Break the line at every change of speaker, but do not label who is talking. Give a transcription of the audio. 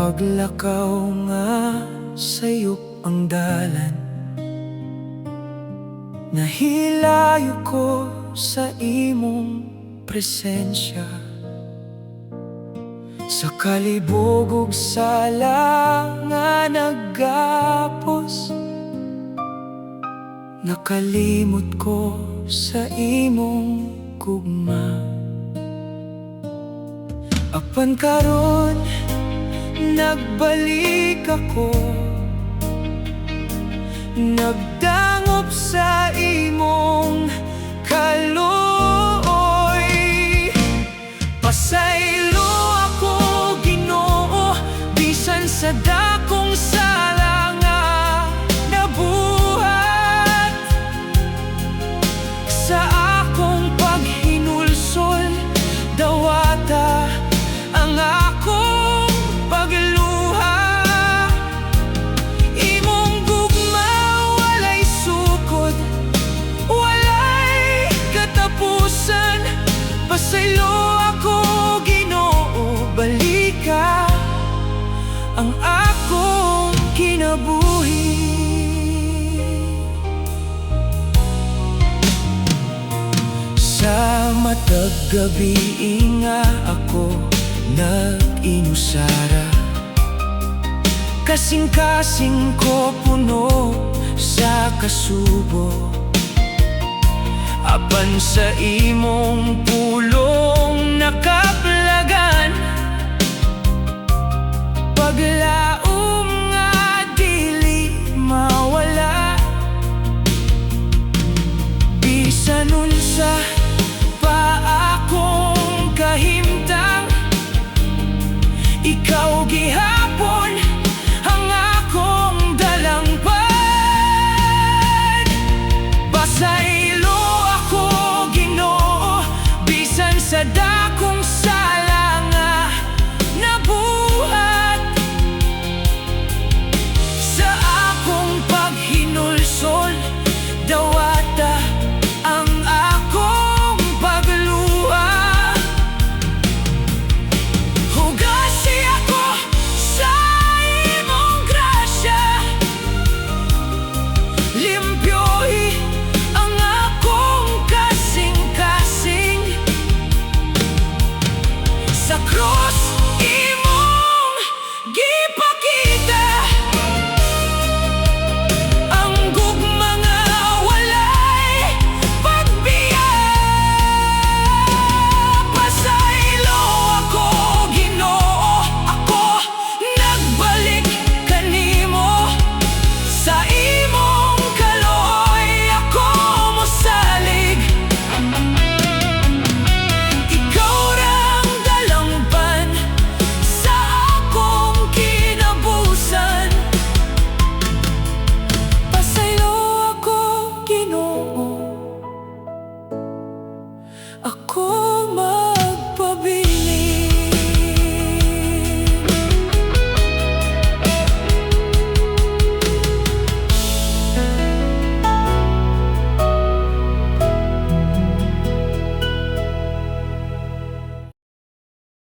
paglakaw nga sayop ang dalan, nahilayo ko sa imong presensya. Sa kalibog ug sala nga naggapos, nakalimot ko sa imong gugma. Apan karon nagbalik ako, nagdangop sa imong kaluoy. Pasaylo ako, Ginoo, bisan sa dakong sala nga nabuhat. Sa akong paghinulsol, dawata ang akong pagluha. Imong gugma walay sukod, walay katapusan. Pasaylo ako, Ginoo, balika ang akong kinabuhi. Sa matag gabi nga ako nag-inusara, kasing-kasing ko puno sa kasubo. Apan sa imong pulong nakaplagan, paglaom nga dili mawala. Bisan unsa pa akong kahimtang, ikaw gihapon ang akong dalangpan. Pasaylo ako, Ginoo, bisan sa dakong sala nga nabuhat. Sa akong paghinulsol, dawata ang akong pagluha. Hugasi ako sa imong grasya, limpyohi ang akong kasing-kasing. Sa krus imong gipa